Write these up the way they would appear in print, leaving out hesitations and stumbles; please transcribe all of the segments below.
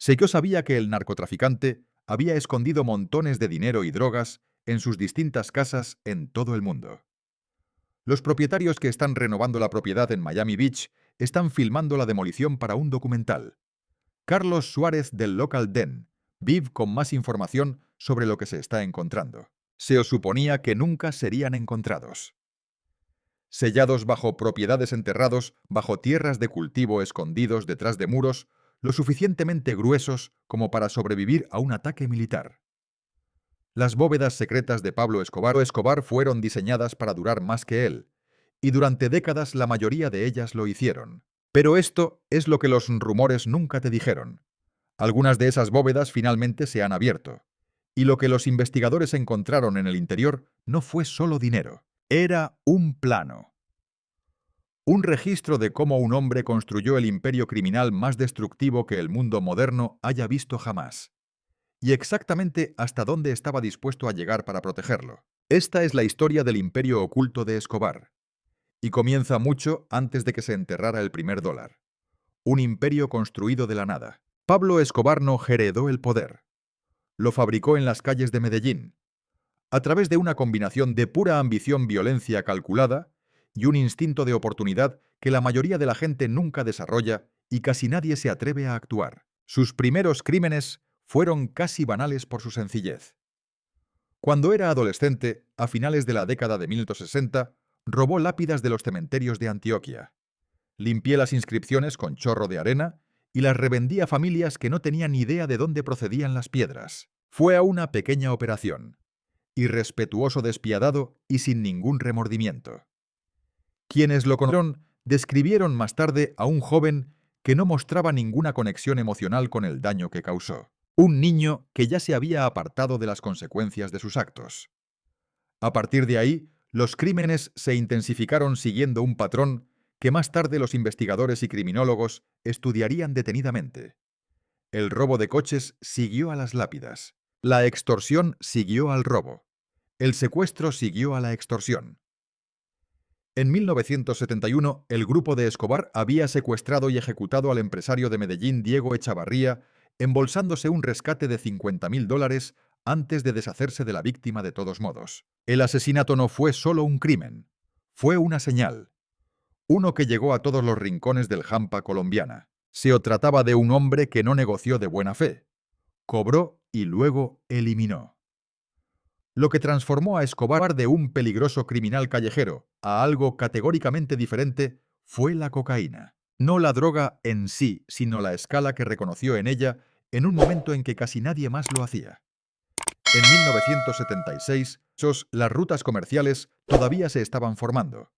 Seiko sabía que el narcotraficante había escondido montones de dinero y drogas en sus distintas casas en todo el mundo. Los propietarios que están renovando la propiedad en Miami Beach están filmando la demolición para un documental. Carlos Suárez del Local Den vive con más información sobre lo que se está encontrando. Se suponía que nunca serían encontrados. Sellados bajo propiedades, enterrados bajo tierras de cultivo, escondidos detrás de muros lo suficientemente gruesos como para sobrevivir a un ataque militar. Las bóvedas secretas de Pablo Escobar fueron diseñadas para durar más que él, y durante décadas la mayoría de ellas lo hicieron. Pero esto es lo que los rumores nunca te dijeron. Algunas de esas bóvedas finalmente se han abierto, y lo que los investigadores encontraron en el interior no fue solo dinero, era un plano. Un registro de cómo un hombre construyó el imperio criminal más destructivo que el mundo moderno haya visto jamás, y exactamente hasta dónde estaba dispuesto a llegar para protegerlo. Esta es la historia del imperio oculto de Escobar, y comienza mucho antes de que se enterrara el primer dólar. Un imperio construido de la nada. Pablo Escobar no heredó el poder. Lo fabricó en las calles de Medellín, a través de una combinación de pura ambición, violencia calculada y un instinto de oportunidad que la mayoría de la gente nunca desarrolla y casi nadie se atreve a actuar. Sus primeros crímenes fueron casi banales por su sencillez. Cuando era adolescente, a finales de la década de 1960, robó lápidas de los cementerios de Antioquia. Limpié las inscripciones con chorro de arena y las revendí a familias que no tenían ni idea de dónde procedían las piedras. Fue a una pequeña operación. Irrespetuoso, despiadado y sin ningún remordimiento. Quienes lo conocieron describieron más tarde a un joven que no mostraba ninguna conexión emocional con el daño que causó. Un niño que ya se había apartado de las consecuencias de sus actos. A partir de ahí, los crímenes se intensificaron siguiendo un patrón que más tarde los investigadores y criminólogos estudiarían detenidamente. El robo de coches siguió a las lápidas. La extorsión siguió al robo. El secuestro siguió a la extorsión. En 1971, el grupo de Escobar había secuestrado y ejecutado al empresario de Medellín Diego Echavarría, embolsándose un rescate de $50.000 antes de deshacerse de la víctima de todos modos. El asesinato no fue solo un crimen, fue una señal. Uno que llegó a todos los rincones del Hampa colombiana. Se trataba de un hombre que no negoció de buena fe. Cobró y luego eliminó. Lo que transformó a Escobar de un peligroso criminal callejero a algo categóricamente diferente fue la cocaína. No la droga en sí, sino la escala que reconoció en ella en un momento en que casi nadie más lo hacía. En 1976, las rutas comerciales todavía se estaban formando.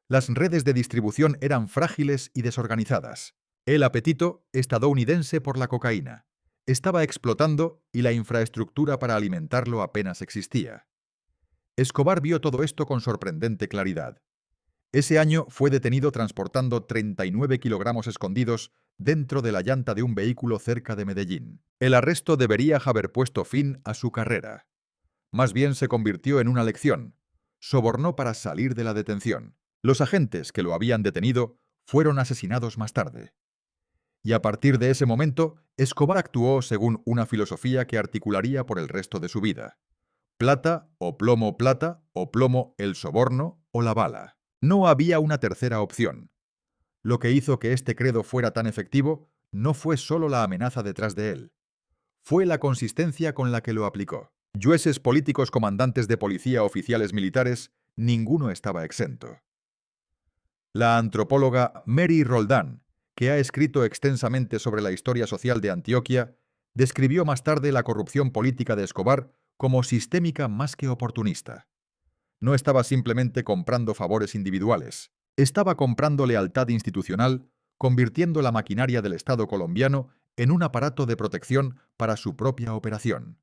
Las redes de distribución eran frágiles y desorganizadas. El apetito estadounidense por la cocaína estaba explotando y la infraestructura para alimentarlo apenas existía. Escobar vio todo esto con sorprendente claridad. Ese año fue detenido transportando 39 kilogramos escondidos dentro de la llanta de un vehículo cerca de Medellín. El arresto debería haber puesto fin a su carrera. Más bien se convirtió en una lección. Sobornó para salir de la detención. Los agentes que lo habían detenido fueron asesinados más tarde. Y a partir de ese momento, Escobar actuó según una filosofía que articularía por el resto de su vida. Plata, o plomo, el soborno o la bala. No había una tercera opción. Lo que hizo que este credo fuera tan efectivo no fue solo la amenaza detrás de él. Fue la consistencia con la que lo aplicó. Jueces políticos, comandantes de policía, oficiales militares, ninguno estaba exento. La antropóloga Mary Roldán, que ha escrito extensamente sobre la historia social de Antioquia, describió más tarde la corrupción política de Escobar como sistémica más que oportunista. No estaba simplemente comprando favores individuales, estaba comprando lealtad institucional, convirtiendo la maquinaria del Estado colombiano en un aparato de protección para su propia operación.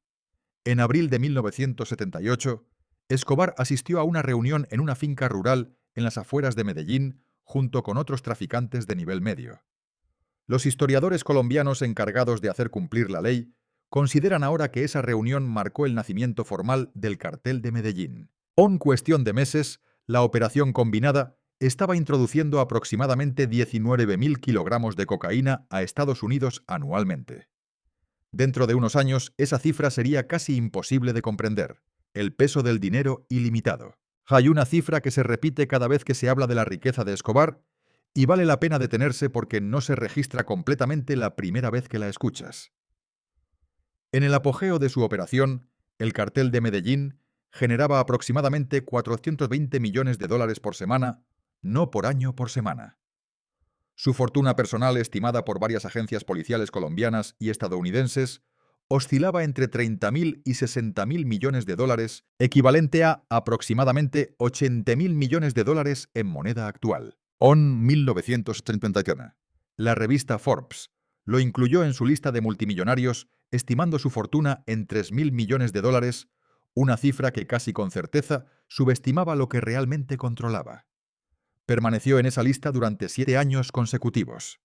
En abril de 1978, Escobar asistió a una reunión en una finca rural en las afueras de Medellín junto con otros traficantes de nivel medio. Los historiadores colombianos encargados de hacer cumplir la ley consideran ahora que esa reunión marcó el nacimiento formal del Cartel de Medellín. En cuestión de meses, la operación combinada estaba introduciendo aproximadamente 19.000 kilogramos de cocaína a Estados Unidos anualmente. Dentro de unos años, esa cifra sería casi imposible de comprender. El peso del dinero ilimitado. Hay una cifra que se repite cada vez que se habla de la riqueza de Escobar, y vale la pena detenerse porque no se registra completamente la primera vez que la escuchas. En el apogeo de su operación, el cartel de Medellín generaba aproximadamente 420 millones de dólares por semana, no por año, por semana. Su fortuna personal, estimada por varias agencias policiales colombianas y estadounidenses, oscilaba entre 30.000 y 60.000 millones de dólares, equivalente a aproximadamente 80.000 millones de dólares en moneda actual. En 1931, la revista Forbes lo incluyó en su lista de multimillonarios, estimando su fortuna en 3.000 millones de dólares, una cifra que casi con certeza subestimaba lo que realmente controlaba. Permaneció en esa lista durante 7 años consecutivos.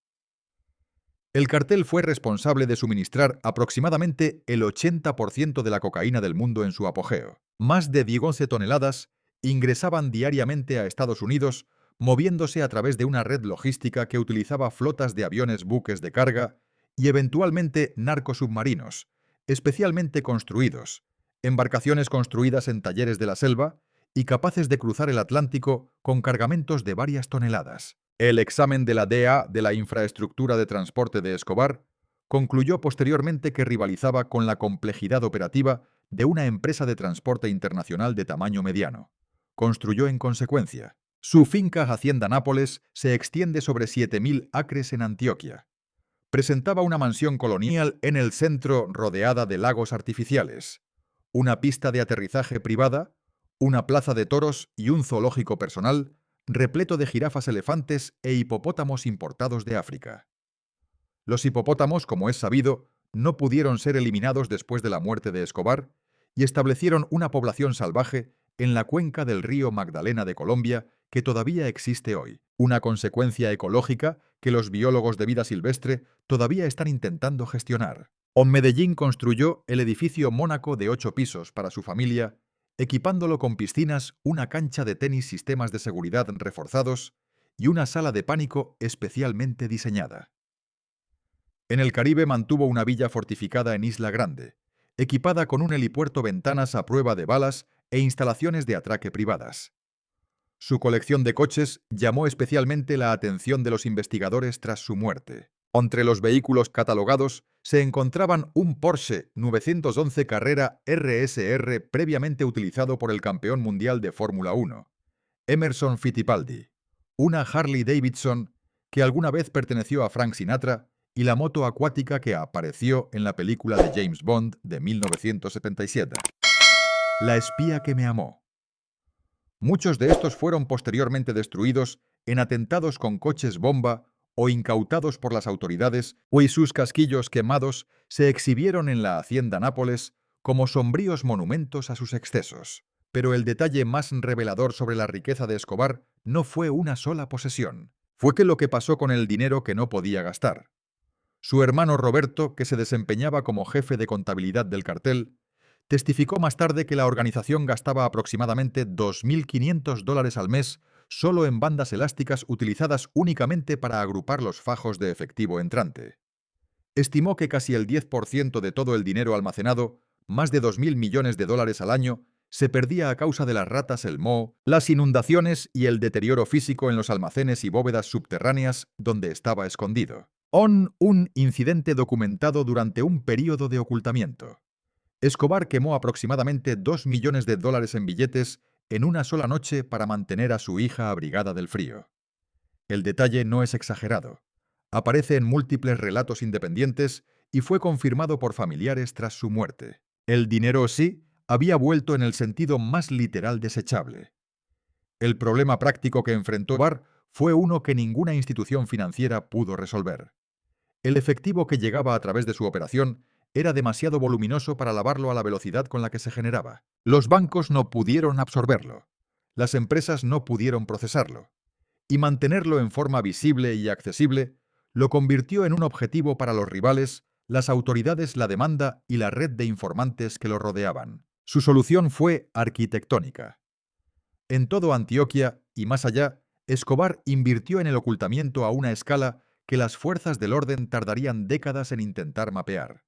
El cartel fue responsable de suministrar aproximadamente el 80% de la cocaína del mundo en su apogeo. Más de 11 toneladas ingresaban diariamente a Estados Unidos, moviéndose a través de una red logística que utilizaba flotas de aviones buques de carga y eventualmente narcosubmarinos, especialmente construidos, embarcaciones construidas en talleres de la selva y capaces de cruzar el Atlántico con cargamentos de varias toneladas. El examen de la DEA de la infraestructura de transporte de Escobar concluyó posteriormente que rivalizaba con la complejidad operativa de una empresa de transporte internacional de tamaño mediano. Construyó en consecuencia. Su finca Hacienda Nápoles se extiende sobre 7.000 acres en Antioquia. Presentaba una mansión colonial en el centro rodeada de lagos artificiales, una pista de aterrizaje privada, una plaza de toros y un zoológico personal repleto de jirafas, elefantes e hipopótamos importados de África. Los hipopótamos, como es sabido, no pudieron ser eliminados después de la muerte de Escobar y establecieron una población salvaje en la cuenca del río Magdalena de Colombia que todavía existe hoy, una consecuencia ecológica que los biólogos de vida silvestre todavía están intentando gestionar. Medellín construyó el edificio Mónaco de 8 pisos para su familia, equipándolo con piscinas, una cancha de tenis, sistemas de seguridad reforzados y una sala de pánico especialmente diseñada. En el Caribe mantuvo una villa fortificada en Isla Grande, equipada con un helipuerto, ventanas a prueba de balas e instalaciones de atraque privadas. Su colección de coches llamó especialmente la atención de los investigadores tras su muerte. Entre los vehículos catalogados se encontraban un Porsche 911 Carrera RSR previamente utilizado por el campeón mundial de Fórmula 1, Emerson Fittipaldi, una Harley Davidson que alguna vez perteneció a Frank Sinatra y la moto acuática que apareció en la película de James Bond de 1977. La espía que me amó. Muchos de estos fueron posteriormente destruidos en atentados con coches bomba o incautados por las autoridades, y sus casquillos quemados se exhibieron en la Hacienda Nápoles como sombríos monumentos a sus excesos. Pero el detalle más revelador sobre la riqueza de Escobar no fue una sola posesión. Fue que lo que pasó con el dinero que no podía gastar. Su hermano Roberto, que se desempeñaba como jefe de contabilidad del cartel, testificó más tarde que la organización gastaba aproximadamente $2.500 al mes solo en bandas elásticas utilizadas únicamente para agrupar los fajos de efectivo entrante. Estimó que casi el 10% de todo el dinero almacenado, más de 2.000 millones de dólares al año, se perdía a causa de las ratas, el moho, las inundaciones y el deterioro físico en los almacenes y bóvedas subterráneas donde estaba escondido. Un incidente documentado durante un período de ocultamiento. Escobar quemó aproximadamente 2 millones de dólares en billetes en una sola noche para mantener a su hija abrigada del frío. El detalle no es exagerado. Aparece en múltiples relatos independientes y fue confirmado por familiares tras su muerte. El dinero sí había vuelto en el sentido más literal desechable. El problema práctico que enfrentó Escobar fue uno que ninguna institución financiera pudo resolver. El efectivo que llegaba a través de su operación era demasiado voluminoso para lavarlo a la velocidad con la que se generaba. Los bancos no pudieron absorberlo. Las empresas no pudieron procesarlo. Y mantenerlo en forma visible y accesible lo convirtió en un objetivo para los rivales, las autoridades, la demanda y la red de informantes que lo rodeaban. Su solución fue arquitectónica. En todo Antioquia y más allá, Escobar invirtió en el ocultamiento a una escala que las fuerzas del orden tardarían décadas en intentar mapear.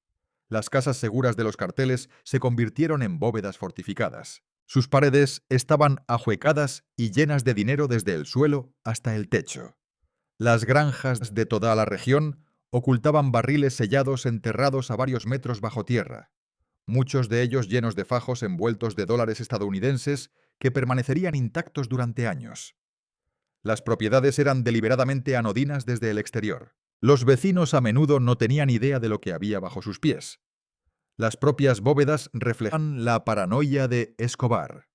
Las casas seguras de los carteles se convirtieron en bóvedas fortificadas. Sus paredes estaban ahuecadas y llenas de dinero desde el suelo hasta el techo. Las granjas de toda la región ocultaban barriles sellados enterrados a varios metros bajo tierra, muchos de ellos llenos de fajos envueltos de dólares estadounidenses que permanecerían intactos durante años. Las propiedades eran deliberadamente anodinas desde el exterior. Los vecinos a menudo no tenían idea de lo que había bajo sus pies. Las propias bóvedas reflejan la paranoia de Escobar.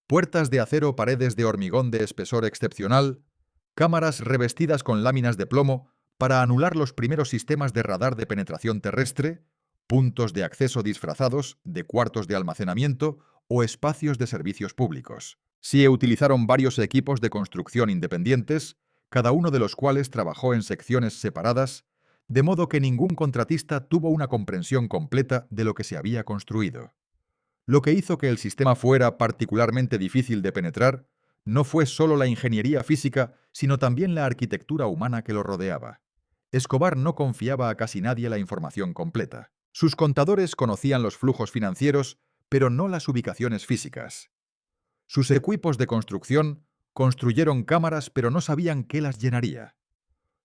Puertas de acero, paredes de hormigón de espesor excepcional, cámaras revestidas con láminas de plomo para anular los primeros sistemas de radar de penetración terrestre, puntos de acceso disfrazados de cuartos de almacenamiento o espacios de servicios públicos. Se utilizaron varios equipos de construcción independientes, cada uno de los cuales trabajó en secciones separadas, de modo que ningún contratista tuvo una comprensión completa de lo que se había construido. Lo que hizo que el sistema fuera particularmente difícil de penetrar no fue solo la ingeniería física, sino también la arquitectura humana que lo rodeaba. Escobar no confiaba a casi nadie la información completa. Sus contadores conocían los flujos financieros, pero no las ubicaciones físicas. Sus equipos de construcción construyeron cámaras, pero no sabían qué las llenaría.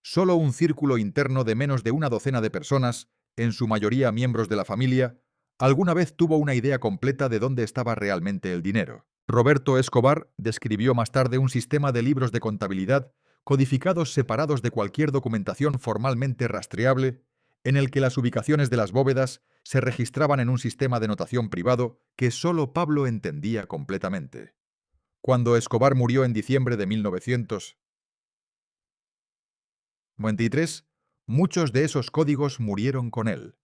Solo un círculo interno de menos de una docena de personas, en su mayoría miembros de la familia, alguna vez tuvo una idea completa de dónde estaba realmente el dinero. Roberto Escobar describió más tarde un sistema de libros de contabilidad codificados separados de cualquier documentación formalmente rastreable, en el que las ubicaciones de las bóvedas se registraban en un sistema de notación privado que solo Pablo entendía completamente. Cuando Escobar murió en diciembre de 1993, muchos de esos códigos murieron con él.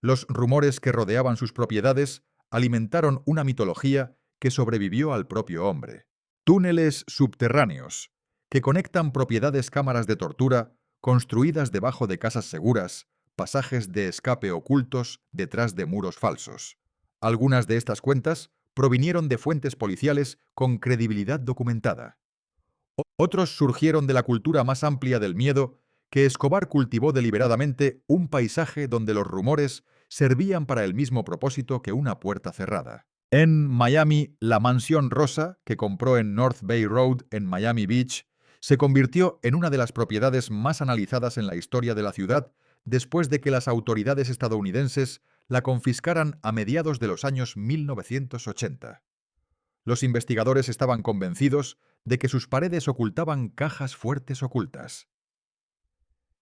Los rumores que rodeaban sus propiedades alimentaron una mitología que sobrevivió al propio hombre. Túneles subterráneos, que conectan propiedades, cámaras de tortura, construidas debajo de casas seguras, pasajes de escape ocultos detrás de muros falsos. Algunas de estas cuentas provinieron de fuentes policiales con credibilidad documentada. Otros surgieron de la cultura más amplia del miedo, que Escobar cultivó deliberadamente un paisaje donde los rumores servían para el mismo propósito que una puerta cerrada. En Miami, la mansión rosa, que compró en North Bay Road en Miami Beach, se convirtió en una de las propiedades más analizadas en la historia de la ciudad después de que las autoridades estadounidenses la confiscaran a mediados de los años 1980. Los investigadores estaban convencidos de que sus paredes ocultaban cajas fuertes ocultas.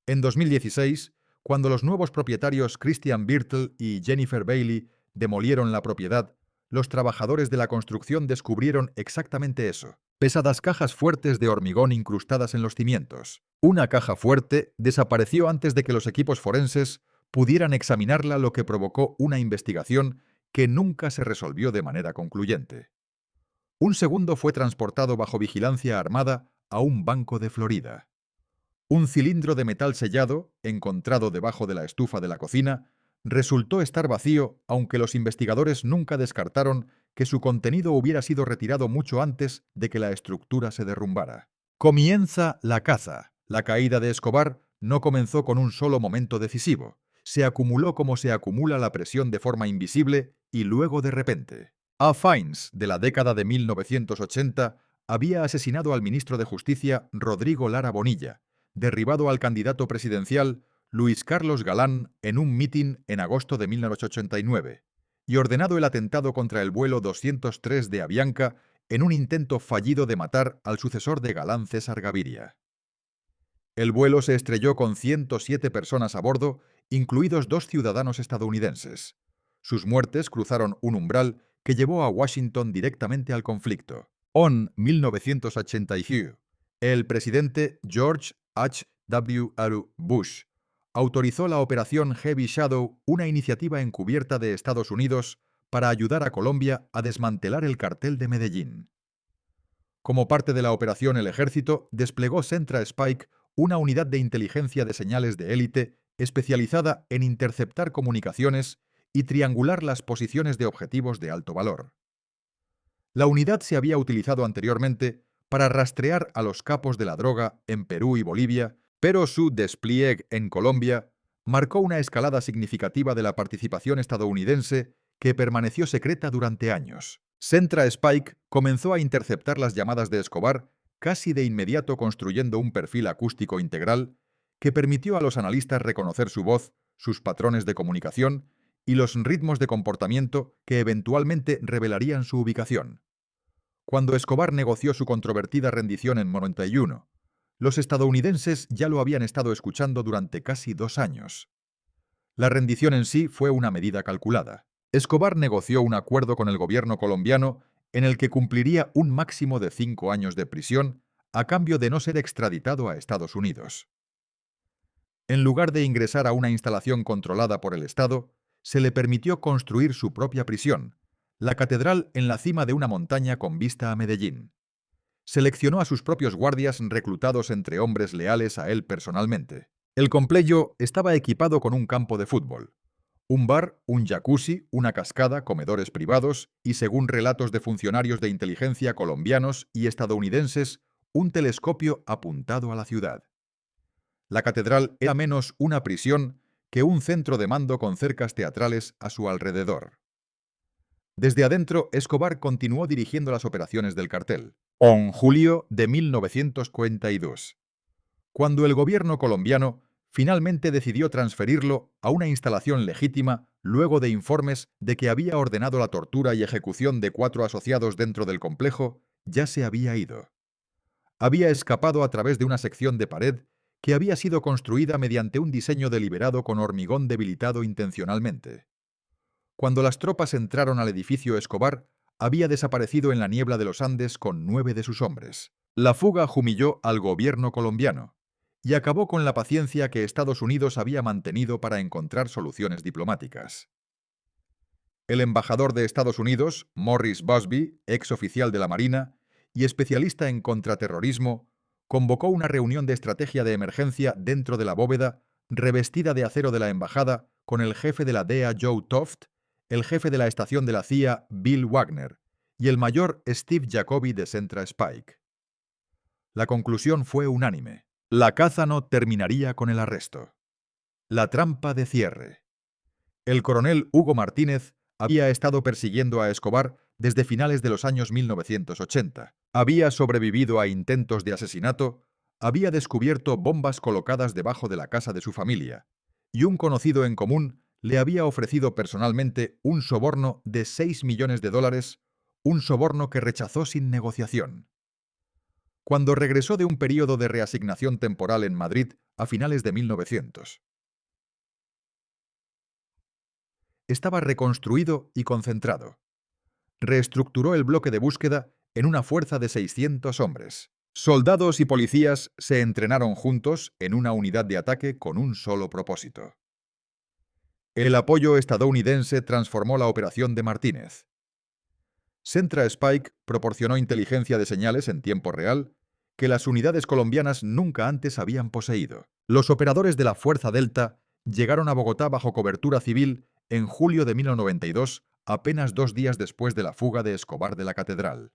En 2016, cuando los nuevos propietarios Christian Birtle y Jennifer Bailey demolieron la propiedad, los trabajadores de la construcción descubrieron exactamente eso: pesadas cajas fuertes de hormigón incrustadas en los cimientos. Una caja fuerte desapareció antes de que los equipos forenses pudieran examinarla, lo que provocó una investigación que nunca se resolvió de manera concluyente. Un segundo fue transportado bajo vigilancia armada a un banco de Florida. Un cilindro de metal sellado, encontrado debajo de la estufa de la cocina, resultó estar vacío, aunque los investigadores nunca descartaron que su contenido hubiera sido retirado mucho antes de que la estructura se derrumbara. Comienza la caza. La caída de Escobar no comenzó con un solo momento decisivo. Se acumuló como se acumula la presión de forma invisible y luego de repente. A. Fines, de la década de 1980, había asesinado al ministro de Justicia Rodrigo Lara Bonilla, derribado al candidato presidencial Luis Carlos Galán en un mitin en agosto de 1989, y ordenado el atentado contra el vuelo 203 de Avianca en un intento fallido de matar al sucesor de Galán, César Gaviria. El vuelo se estrelló con 107 personas a bordo, incluidos 2 ciudadanos estadounidenses. Sus muertes cruzaron un umbral que llevó a Washington directamente al conflicto. En 1982, el presidente George H. W. Bush autorizó la Operación Heavy Shadow, una iniciativa encubierta de Estados Unidos para ayudar a Colombia a desmantelar el cartel de Medellín. Como parte de la operación, el ejército desplegó Centra Spike, una unidad de inteligencia de señales de élite especializada en interceptar comunicaciones y triangular las posiciones de objetivos de alto valor. La unidad se había utilizado anteriormente para rastrear a los capos de la droga en Perú y Bolivia, pero su despliegue en Colombia marcó una escalada significativa de la participación estadounidense que permaneció secreta durante años. Centra Spike comenzó a interceptar las llamadas de Escobar casi de inmediato, construyendo un perfil acústico integral que permitió a los analistas reconocer su voz, sus patrones de comunicación y los ritmos de comportamiento que eventualmente revelarían su ubicación. Cuando Escobar negoció su controvertida rendición en 91, los estadounidenses ya lo habían estado escuchando durante casi 2 años. La rendición en sí fue una medida calculada. Escobar negoció un acuerdo con el gobierno colombiano en el que cumpliría un máximo de 5 años de prisión a cambio de no ser extraditado a Estados Unidos. En lugar de ingresar a una instalación controlada por el Estado, se le permitió construir su propia prisión, la catedral en la cima de una montaña con vista a Medellín. Seleccionó a sus propios guardias reclutados entre hombres leales a él personalmente. El complejo estaba equipado con un campo de fútbol, un bar, un jacuzzi, una cascada, comedores privados y, según relatos de funcionarios de inteligencia colombianos y estadounidenses, un telescopio apuntado a la ciudad. La catedral era menos una prisión que un centro de mando con cercas teatrales a su alrededor. Desde adentro, Escobar continuó dirigiendo las operaciones del cartel. En julio de 1942, cuando el gobierno colombiano finalmente decidió transferirlo a una instalación legítima luego de informes de que había ordenado la tortura y ejecución de 4 asociados dentro del complejo, ya se había ido. Había escapado a través de una sección de pared que había sido construida mediante un diseño deliberado con hormigón debilitado intencionalmente. Cuando las tropas entraron al edificio, Escobar había desaparecido en la niebla de los Andes con 9 de sus hombres. La fuga humilló al gobierno colombiano y acabó con la paciencia que Estados Unidos había mantenido para encontrar soluciones diplomáticas. El embajador de Estados Unidos, Morris Busby, ex oficial de la Marina y especialista en contraterrorismo, convocó una reunión de estrategia de emergencia dentro de la bóveda revestida de acero de la embajada con el jefe de la DEA Joe Toft, el jefe de la estación de la CIA Bill Wagner y el mayor Steve Jacoby de Centra Spike. La conclusión fue unánime. La caza no terminaría con el arresto. La trampa de cierre. El coronel Hugo Martínez había estado persiguiendo a Escobar desde finales de los años 1980. Había sobrevivido a intentos de asesinato, había descubierto bombas colocadas debajo de la casa de su familia, y un conocido en común le había ofrecido personalmente un soborno de $6 millones, un soborno que rechazó sin negociación. Cuando regresó de un período de reasignación temporal en Madrid a finales de 1900, estaba reconstruido y concentrado. Reestructuró el bloque de búsqueda en una fuerza de 600 hombres. Soldados y policías se entrenaron juntos en una unidad de ataque con un solo propósito. El apoyo estadounidense transformó la operación de Martínez. Centra Spike proporcionó inteligencia de señales en tiempo real que las unidades colombianas nunca antes habían poseído. Los operadores de la Fuerza Delta llegaron a Bogotá bajo cobertura civil en julio de 1992, apenas 2 días después de la fuga de Escobar de la Catedral.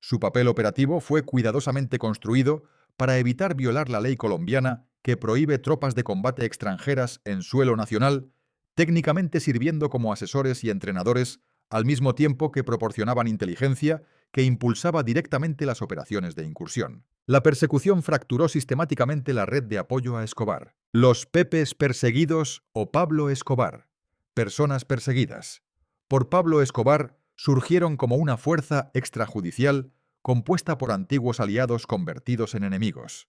Su papel operativo fue cuidadosamente construido para evitar violar la ley colombiana que prohíbe tropas de combate extranjeras en suelo nacional, técnicamente sirviendo como asesores y entrenadores al mismo tiempo que proporcionaban inteligencia que impulsaba directamente las operaciones de incursión. La persecución fracturó sistemáticamente la red de apoyo a Escobar. Los Pepes perseguidos o Pablo Escobar. Personas perseguidas. Por Pablo Escobar surgieron como una fuerza extrajudicial compuesta por antiguos aliados convertidos en enemigos.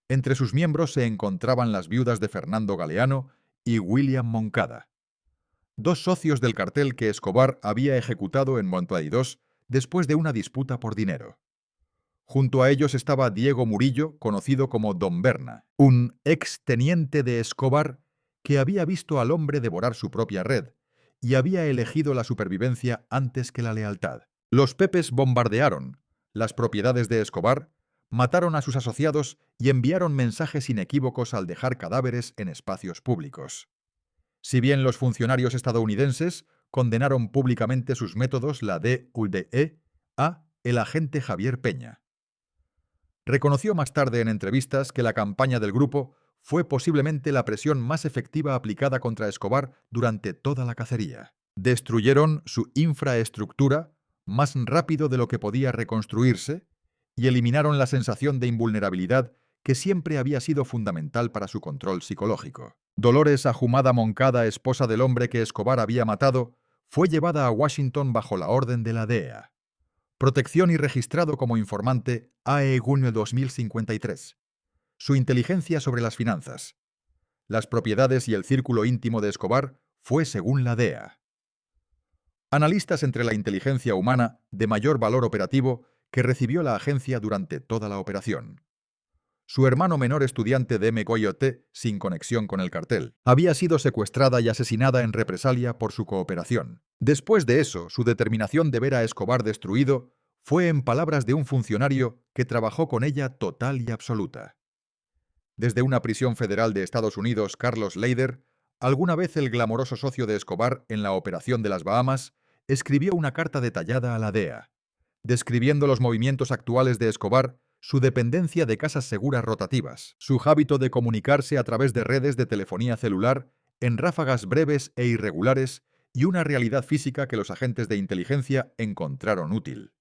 Entre sus miembros se encontraban las viudas de Fernando Galeano y William Moncada, 2 socios del cartel que Escobar había ejecutado en Montevideo después de una disputa por dinero. Junto a ellos estaba Diego Murillo, conocido como Don Berna, un exteniente de Escobar que había visto al hombre devorar su propia red y había elegido la supervivencia antes que la lealtad. Los Pepes bombardearon las propiedades de Escobar, mataron a sus asociados y enviaron mensajes inequívocos al dejar cadáveres en espacios públicos. Si bien los funcionarios estadounidenses condenaron públicamente sus métodos, la DUDE a el agente Javier Peña reconoció más tarde en entrevistas que la campaña del grupo fue posiblemente la presión más efectiva aplicada contra Escobar durante toda la cacería. Destruyeron su infraestructura más rápido de lo que podía reconstruirse y eliminaron la sensación de invulnerabilidad que siempre había sido fundamental para su control psicológico. Dolores Ahumada Moncada, esposa del hombre que Escobar había matado, fue llevada a Washington bajo la orden de la DEA. Protección y registrado como informante AE junio 2053. Su inteligencia sobre las finanzas, las propiedades y el círculo íntimo de Escobar fue según la DEA. Analistas entre la inteligencia humana de mayor valor operativo que recibió la agencia durante toda la operación. Su hermano menor estudiante de MGOT, sin conexión con el cartel, había sido secuestrada y asesinada en represalia por su cooperación. Después de eso, su determinación de ver a Escobar destruido fue en palabras de un funcionario que trabajó con ella total y absoluta. Desde una prisión federal de Estados Unidos, Carlos Leider, alguna vez el glamoroso socio de Escobar en la Operación de las Bahamas, escribió una carta detallada a la DEA, describiendo los movimientos actuales de Escobar, su dependencia de casas seguras rotativas, su hábito de comunicarse a través de redes de telefonía celular en ráfagas breves e irregulares y una realidad física que los agentes de inteligencia encontraron útil.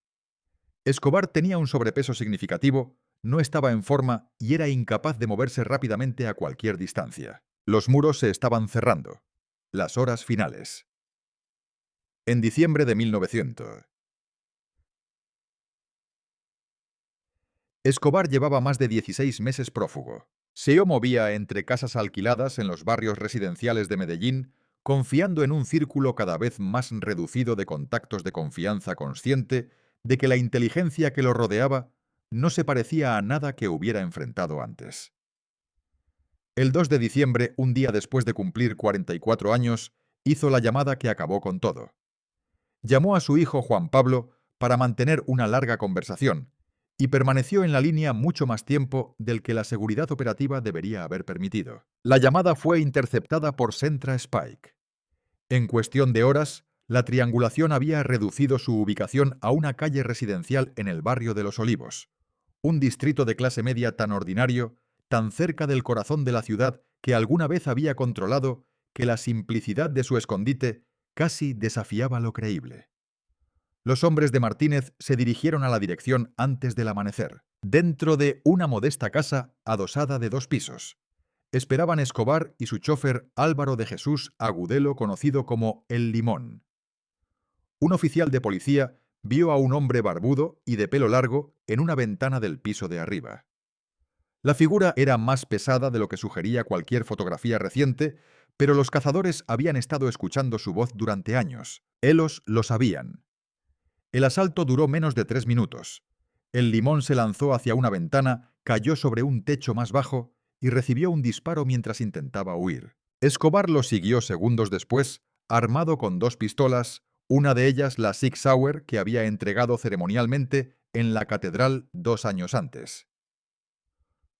Escobar tenía un sobrepeso significativo, no estaba en forma y era incapaz de moverse rápidamente a cualquier distancia. Los muros se estaban cerrando. Las horas finales. En diciembre de 1900. Escobar llevaba más de 16 meses prófugo. Se movía entre casas alquiladas en los barrios residenciales de Medellín, confiando en un círculo cada vez más reducido de contactos de confianza consciente de que la inteligencia que lo rodeaba no se parecía a nada que hubiera enfrentado antes. El 2 de diciembre, un día después de cumplir 44 años, hizo la llamada que acabó con todo. Llamó a su hijo Juan Pablo para mantener una larga conversación y permaneció en la línea mucho más tiempo del que la seguridad operativa debería haber permitido. La llamada fue interceptada por Centra Spike. En cuestión de horas, la triangulación había reducido su ubicación a una calle residencial en el barrio de Los Olivos, un distrito de clase media tan ordinario, tan cerca del corazón de la ciudad que alguna vez había controlado, que la simplicidad de su escondite casi desafiaba lo creíble. Los hombres de Martínez se dirigieron a la dirección antes del amanecer, dentro de una modesta casa adosada de 2 pisos. Esperaban Escobar y su chofer Álvaro de Jesús Agudelo, conocido como El Limón. Un oficial de policía vio a un hombre barbudo y de pelo largo en una ventana del piso de arriba. La figura era más pesada de lo que sugería cualquier fotografía reciente, pero los cazadores habían estado escuchando su voz durante años. Ellos lo sabían. El asalto duró menos de 3 minutos. El Limón se lanzó hacia una ventana, cayó sobre un techo más bajo y recibió un disparo mientras intentaba huir. Escobar lo siguió segundos después, armado con 2 pistolas, una de ellas la Sig Sauer que había entregado ceremonialmente en la catedral 2 años antes.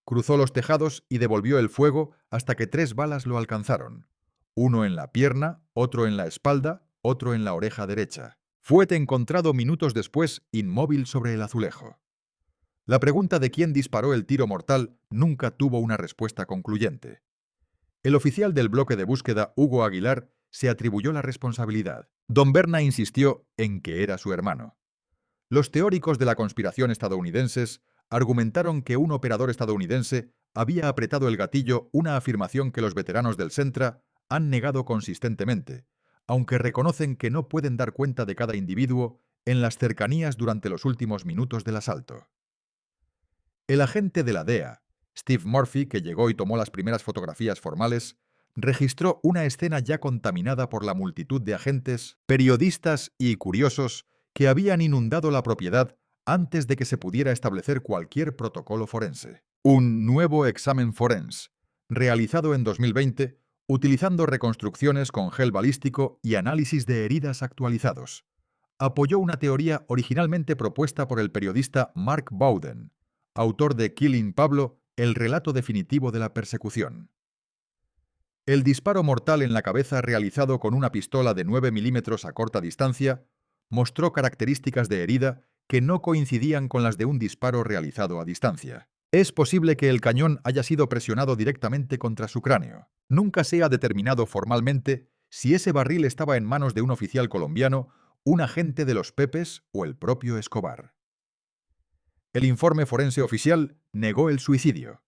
Cruzó los tejados y devolvió el fuego hasta que 3 balas lo alcanzaron. Uno en la pierna, otro en la espalda, otro en la oreja derecha. Fue encontrado minutos después inmóvil sobre el azulejo. La pregunta de quién disparó el tiro mortal nunca tuvo una respuesta concluyente. El oficial del bloque de búsqueda, Hugo Aguilar, se atribuyó la responsabilidad. Don Berna insistió en que era su hermano. Los teóricos de la conspiración estadounidenses argumentaron que un operador estadounidense había apretado el gatillo, una afirmación que los veteranos del Centra han negado consistentemente, aunque reconocen que no pueden dar cuenta de cada individuo en las cercanías durante los últimos minutos del asalto. El agente de la DEA, Steve Murphy, que llegó y tomó las primeras fotografías formales, registró una escena ya contaminada por la multitud de agentes, periodistas y curiosos que habían inundado la propiedad antes de que se pudiera establecer cualquier protocolo forense. Un nuevo examen forense, realizado en 2020, utilizando reconstrucciones con gel balístico y análisis de heridas actualizados, apoyó una teoría originalmente propuesta por el periodista Mark Bowden, autor de Killing Pablo, el relato definitivo de la persecución. El disparo mortal en la cabeza realizado con una pistola de 9 milímetros a corta distancia mostró características de herida que no coincidían con las de un disparo realizado a distancia. Es posible que el cañón haya sido presionado directamente contra su cráneo. Nunca se ha determinado formalmente si ese barril estaba en manos de un oficial colombiano, un agente de los Pepes o el propio Escobar. El informe forense oficial negó el suicidio.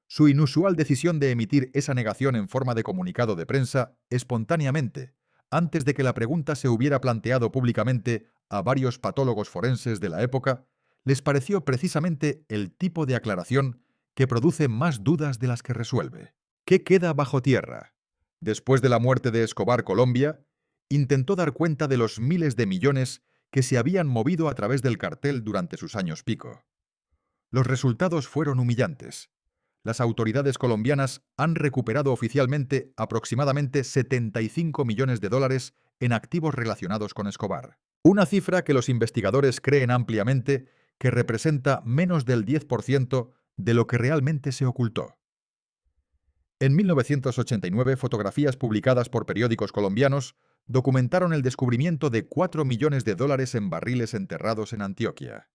Su inusual decisión de emitir esa negación en forma de comunicado de prensa, espontáneamente, antes de que la pregunta se hubiera planteado públicamente a varios patólogos forenses de la época, les pareció precisamente el tipo de aclaración que produce más dudas de las que resuelve. ¿Qué queda bajo tierra? Después de la muerte de Escobar, Colombia intentó dar cuenta de los miles de millones que se habían movido a través del cartel durante sus años pico. Los resultados fueron humillantes. Las autoridades colombianas han recuperado oficialmente aproximadamente 75 millones de dólares en activos relacionados con Escobar. Una cifra que los investigadores creen ampliamente que representa menos del 10% de lo que realmente se ocultó. En 1989, fotografías publicadas por periódicos colombianos documentaron el descubrimiento de 4 millones de dólares en barriles enterrados en Antioquia.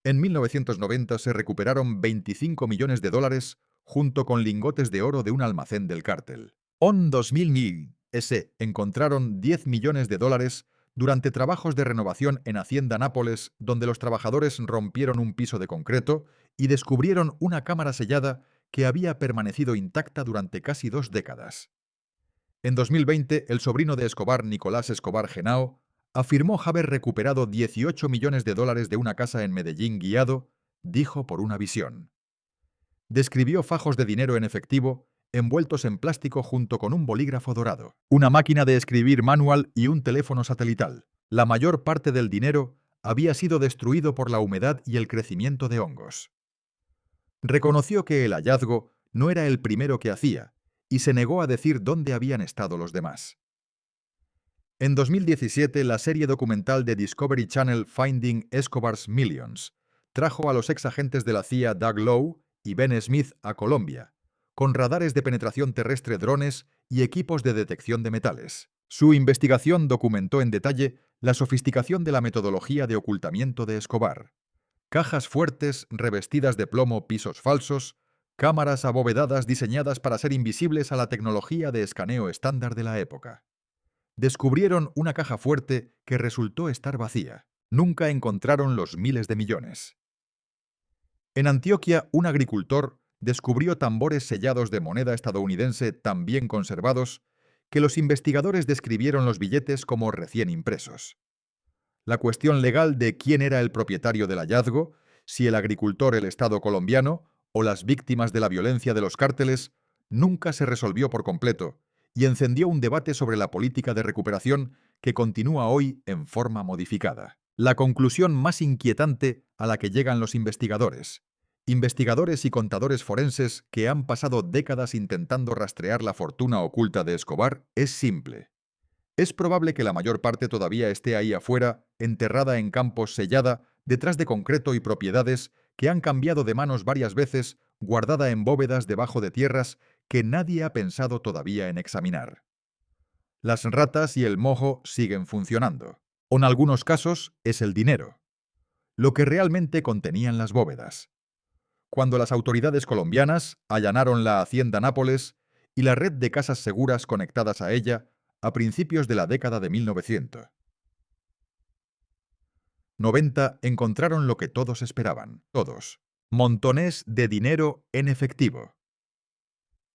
En 1990 se recuperaron 25 millones de dólares junto con lingotes de oro de un almacén del cártel. En 2000 se encontraron 10 millones de dólares durante trabajos de renovación en Hacienda Nápoles, donde los trabajadores rompieron un piso de concreto y descubrieron una cámara sellada que había permanecido intacta durante casi 2 décadas. En 2020, el sobrino de Escobar, Nicolás Escobar Genao, afirmó haber recuperado 18 millones de dólares de una casa en Medellín guiado, dijo por una visión. Describió fajos de dinero en efectivo, envueltos en plástico junto con un bolígrafo dorado, una máquina de escribir manual y un teléfono satelital. La mayor parte del dinero había sido destruido por la humedad y el crecimiento de hongos. Reconoció que el hallazgo no era el primero que hacía, y se negó a decir dónde habían estado los demás. En 2017, la serie documental de Discovery Channel Finding Escobar's Millions trajo a los ex agentes de la CIA Doug Lowe y Ben Smith a Colombia, con radares de penetración terrestre, drones y equipos de detección de metales. Su investigación documentó en detalle la sofisticación de la metodología de ocultamiento de Escobar. Cajas fuertes revestidas de plomo, pisos falsos, cámaras abovedadas diseñadas para ser invisibles a la tecnología de escaneo estándar de la época. Descubrieron una caja fuerte que resultó estar vacía. Nunca encontraron los miles de millones. En Antioquia, un agricultor descubrió tambores sellados de moneda estadounidense tan bien conservados que los investigadores describieron los billetes como recién impresos. La cuestión legal de quién era el propietario del hallazgo, si el agricultor, el Estado colombiano o las víctimas de la violencia de los cárteles, nunca se resolvió por completo y encendió un debate sobre la política de recuperación que continúa hoy en forma modificada. La conclusión más inquietante a la que llegan los investigadores y contadores forenses que han pasado décadas intentando rastrear la fortuna oculta de Escobar, es simple. Es probable que la mayor parte todavía esté ahí afuera, enterrada en campos, sellada, detrás de concreto y propiedades que han cambiado de manos varias veces, guardada en bóvedas debajo de tierras que nadie ha pensado todavía en examinar. Las ratas y el mojo siguen funcionando. O en algunos casos es el dinero, lo que realmente contenían las bóvedas. Cuando las autoridades colombianas allanaron la Hacienda Nápoles y la red de casas seguras conectadas a ella, a principios de la década de 1990 encontraron lo que todos esperaban, todos. Montones de dinero en efectivo.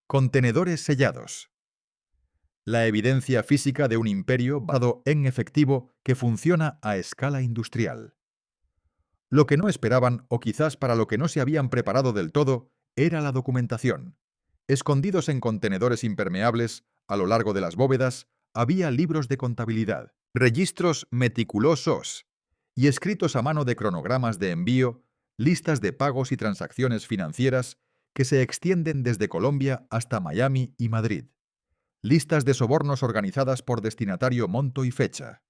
Contenedores sellados. La evidencia física de un imperio basado en efectivo que funciona a escala industrial. Lo que no esperaban, o quizás para lo que no se habían preparado del todo, era la documentación. Escondidos en contenedores impermeables, a lo largo de las bóvedas, había libros de contabilidad, registros meticulosos y escritos a mano de cronogramas de envío, listas de pagos y transacciones financieras que se extienden desde Colombia hasta Miami y Madrid. Listas de sobornos organizadas por destinatario, monto y fecha.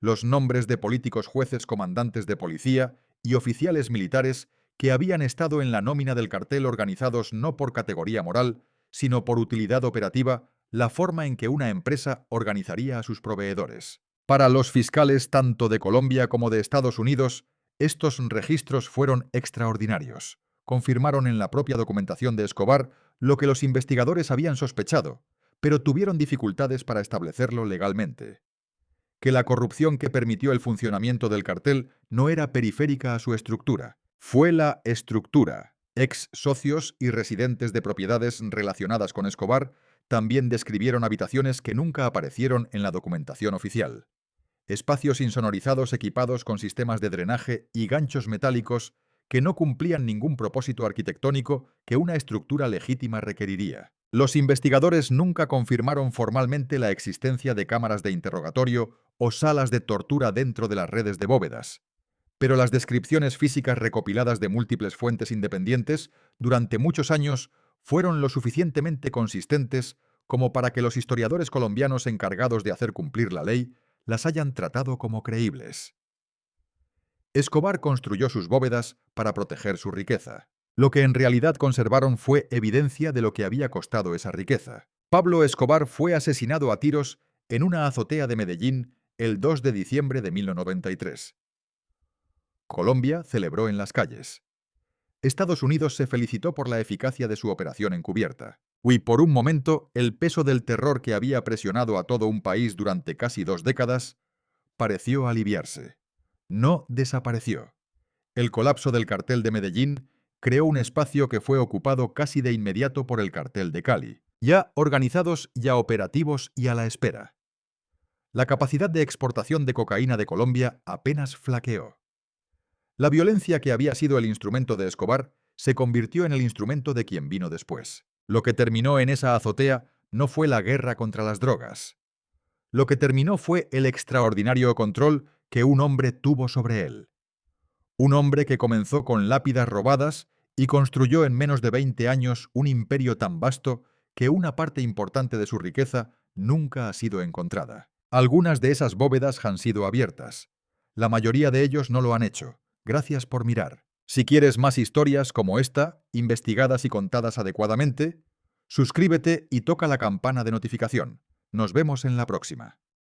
Los nombres de políticos, jueces, comandantes de policía y oficiales militares que habían estado en la nómina del cartel, organizados no por categoría moral, sino por utilidad operativa, la forma en que una empresa organizaría a sus proveedores. Para los fiscales tanto de Colombia como de Estados Unidos, estos registros fueron extraordinarios. confirmaron en la propia documentación de Escobar lo que los investigadores habían sospechado, pero tuvieron dificultades para establecerlo legalmente: que la corrupción que permitió el funcionamiento del cartel no era periférica a su estructura, fue la estructura. Ex socios y residentes de propiedades relacionadas con Escobar también describieron habitaciones que nunca aparecieron en la documentación oficial. Espacios insonorizados equipados con sistemas de drenaje y ganchos metálicos que no cumplían ningún propósito arquitectónico que una estructura legítima requeriría. Los investigadores nunca confirmaron formalmente la existencia de cámaras de interrogatorio o salas de tortura dentro de las redes de bóvedas, pero las descripciones físicas recopiladas de múltiples fuentes independientes durante muchos años fueron lo suficientemente consistentes como para que los historiadores colombianos encargados de hacer cumplir la ley las hayan tratado como creíbles. Escobar construyó sus bóvedas para proteger su riqueza. Lo que en realidad conservaron fue evidencia de lo que había costado esa riqueza. Pablo Escobar fue asesinado a tiros en una azotea de Medellín el 2 de diciembre de 1993. Colombia celebró en las calles. Estados Unidos se felicitó por la eficacia de su operación encubierta. Y por un momento, el peso del terror que había presionado a todo un país durante casi 2 décadas pareció aliviarse. No desapareció. El colapso del cartel de Medellín creó un espacio que fue ocupado casi de inmediato por el cartel de Cali, ya organizados, ya operativos y a la espera. La capacidad de exportación de cocaína de Colombia apenas flaqueó. La violencia que había sido el instrumento de Escobar se convirtió en el instrumento de quien vino después. Lo que terminó en esa azotea no fue la guerra contra las drogas. Lo que terminó fue el extraordinario control que un hombre tuvo sobre él. Un hombre que comenzó con lápidas robadas y construyó en menos de 20 años un imperio tan vasto que una parte importante de su riqueza nunca ha sido encontrada. Algunas de esas bóvedas han sido abiertas. La mayoría de ellos no lo han hecho. Gracias por mirar. Si quieres más historias como esta, investigadas y contadas adecuadamente, suscríbete y toca la campana de notificación. Nos vemos en la próxima.